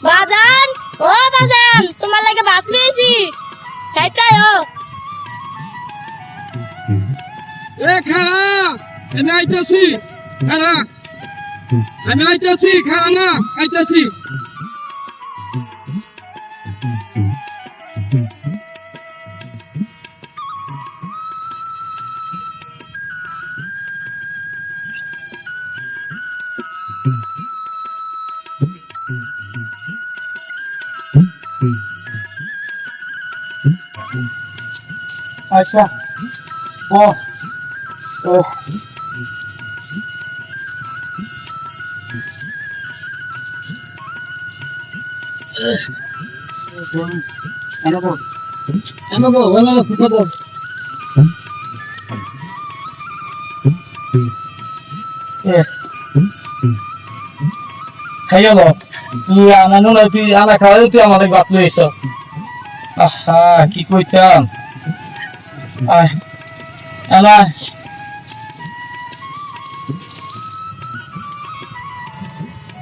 বাজান, ও বাজান, তোমার লাগে ভাত নিয়েছি, খাইতে আয়। খালা আমি আইতাছি, খালা আমি আইতাছি, খালা না আইতাছি। আচ্ছা ও ও খাইয়া লো তুই আমানো না, তুই আনা খাওয়াই তুই আমাদের বাত লইছ। আহা কি কইতাম, আয় আনা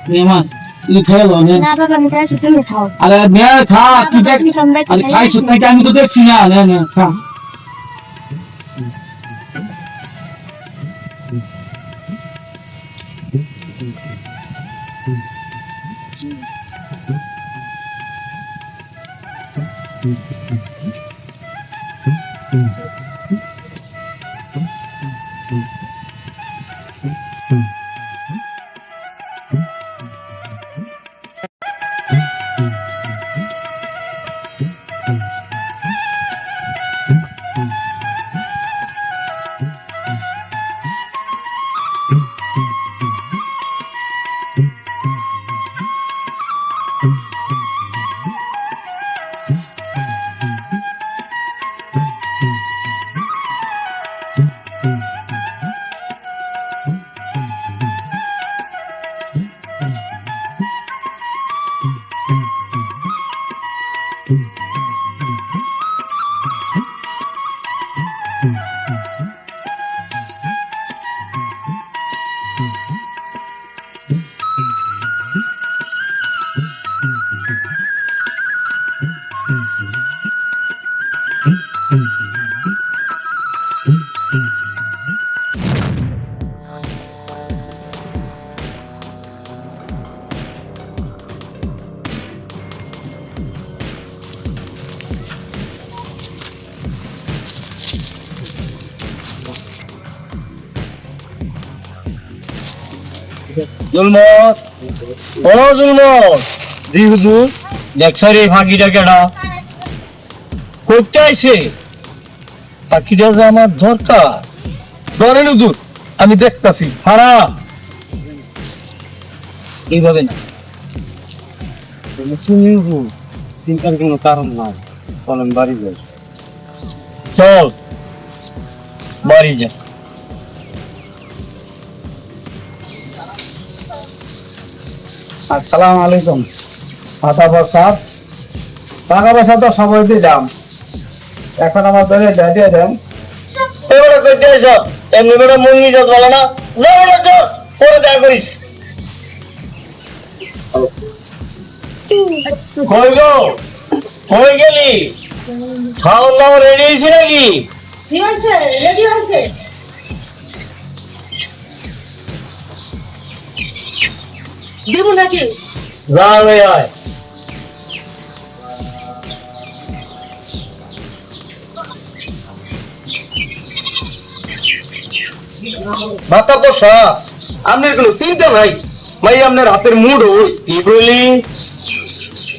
নেমা তুই খেয়ে লো নে। না বাবা, আমি খাইছি, তুমি খাও। আরে নে খা, তুই দেখ আরে খাইছ তুই, আমি তো দেখছি না। নে নে খা। জুলমত ও জুলমত, জি হুজুর। দেখছ রে ফাঁকিটা কেডা করতে আইছে? ফাঁকিটা যে আমার দরকার। ধরেন হুজুর, আমি দেখতাছি। হারাম এইভাবে না, চিন্তার কোনো কারণ নাই। চলেন বাড়ি যাই। চল বাড়ি যা। আসসালামু আলাইকুম। মাতাবর সাহেব, টাকা পয়সা তো সবাই দিলাম, এখন আমার ধরে দিয়ে দেন। এবারে করতে এসব এমনি করে মন নিজত বলে না, যা পরে দেখা করিস। কই গো, কই গেলি? খাওয়ার দাওয়া রেডি হয়েছে নাকি? রেডি হয়েছে। দিব নাকি? যা রে আয়। মাতা বসা, আপনার কোনো চিন্তা নাই। ভাই আপনার হাতের মুড কি বলি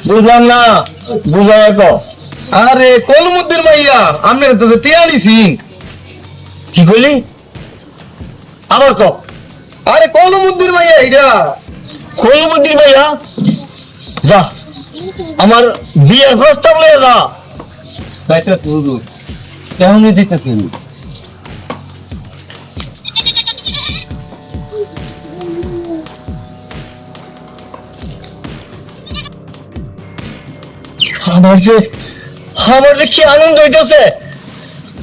বুঝলাম না, বুঝাই তো। আরে কলমুদ্দিন ভাইয়া, আপনার তো টিয়ানি সিং। কি বলি আবার ক? আরে কলমুদ্দির মাইয়া এইটা। কলমুদ্দির মাইয়া? যা আমার বিয়ের প্রস্তাব লয়ে যা। তাইটা তো কেমনি দিতেছেন? আমার যে কি আনন্দ হইতেছে।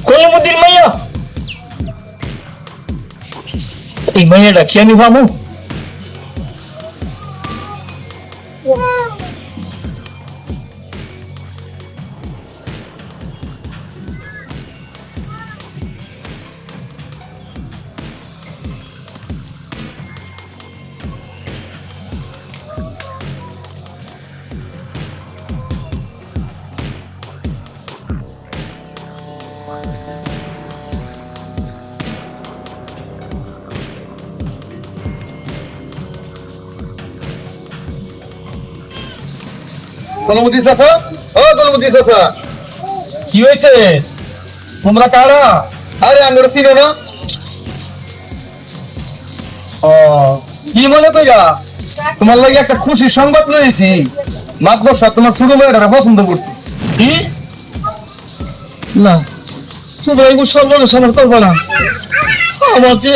কলমুদ্দির মাইয়া, এই মাইয়াটা কি আমি পাবো? কলমুদ্দি চাচা, ও কলমুদ্দি চাচা, কি হয়েছে? তোমরা কারা? আরে আমরা চিনো না। ও কি মনে কইরা? তোমার লাগে একটা খুশির সংবাদ লইছি। মাত্র তোমার ছোট মেয়েটা পছন্দ করছি। কি? না, তোমরা এগুলো সর্বনাশ আমার করবো না। আমার যে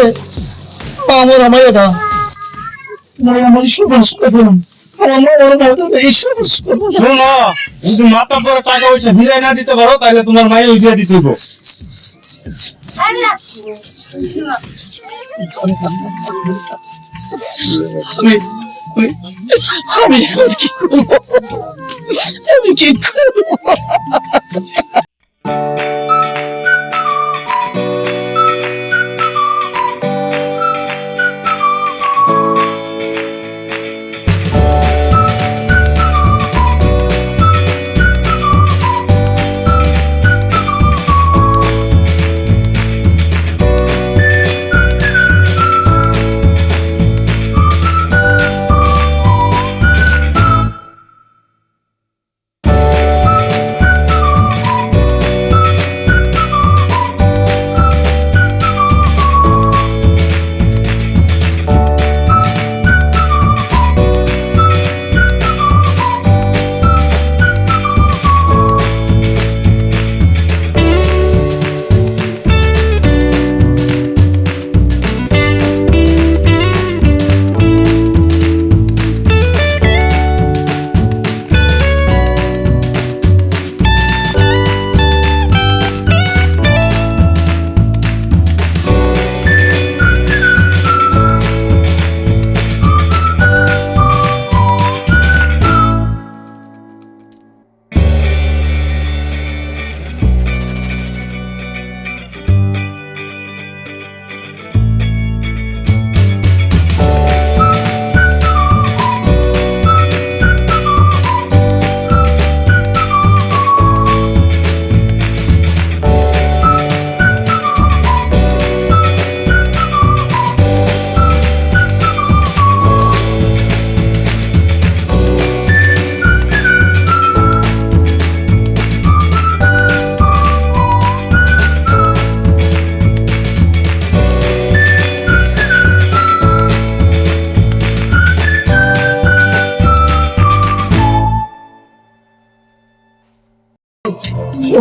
আমার মাইয়াটা আমার সর্বনাশ করবো না। শোনো, যদি মাথা পরে টাকা পয়সা ফিরাই না দিতে পারো তাহলে তোমার মায়ের উঠিয়ে দিতে হইব। আমি কি করবো? আমি কি করবো?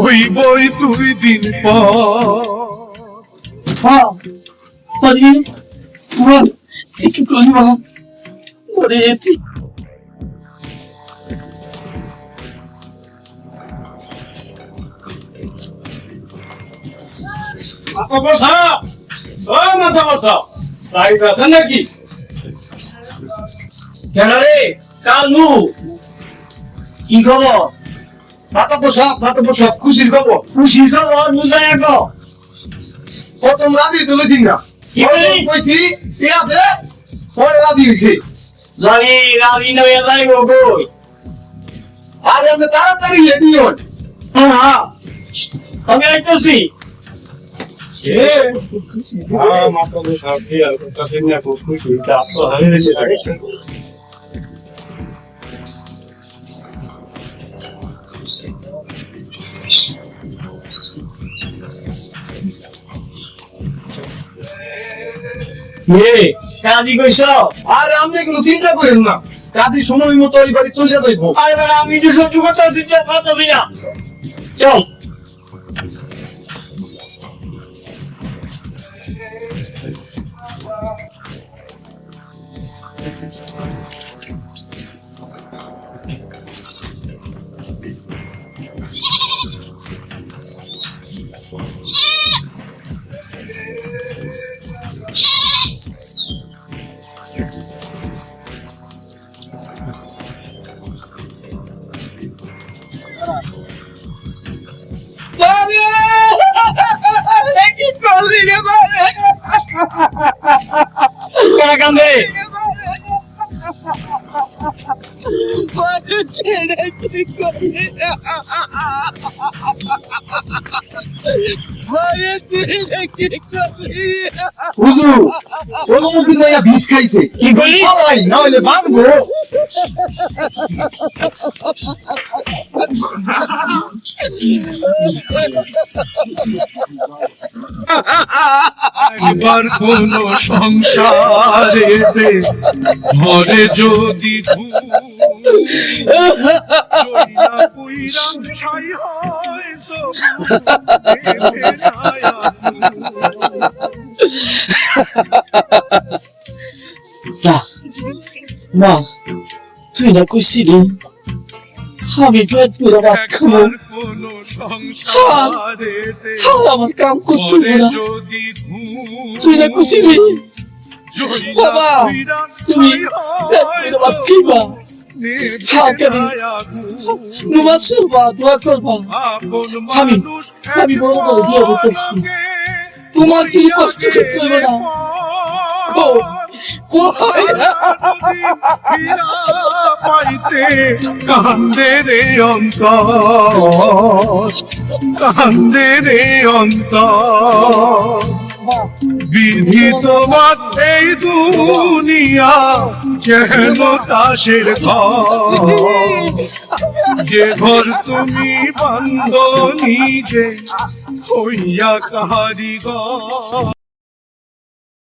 ওই বই 2 দিন পর কি করবো? মাথা বসা, ও মাথা বসা, সাইজ আছে নাকি? কেন রে কালু, কি খবর? মাথা পোষা, খুশির খবর। খুশির খবর বুঝাই গো। প্রথম রাধি তুলেছি না, কইছি ইয়াতে পরে রাধি হইছে। জানি রাজি নয় যাইব কই? আরে আপনি তাড়াতাড়ি রেডি হন। হ্যাঁ আমি আইতেছি। মাথা বসা, আর কথা না খুশি, চাপ তো হয়েছে। কাজী কইছ আরে আপনি কোনো চিন্তা করেন না, কাজী সময় মতো ওই বাড়ি চলে যাইবো। আরে বেটা আমি তো সহ্য করতে পারতেছি না। চল কি করলি রে বাবা? কারা কান্দে হুজুর অনুমতি নয়া বিষ খাইছে, কি করলি? পালাই না হইলে ভাঙবো। এবার কোন সংসারেতে ঘরে যদি না তুই না কইছিলি আমি পেট পুরো রাখবো কোন সংসারেতে আমার কাম করছো ঘরে না যদি তুই না কইছিলি বাবা তুমি পেট পুরো রাখবা নুমা শুনবা দোয়া করবা আমি বড় বড় দিয়ে বলতেছি তোমার কি কষ্ট করতে হবে না পাইতে কান্দে রে অন্তর, কান্দে রে অন্তর। বিধি তোমার এই দুনিয়া কেন তাসের ঘর, যে ঘর তুমি বান্ধ নিজে হইয়া কাহারি ঘর।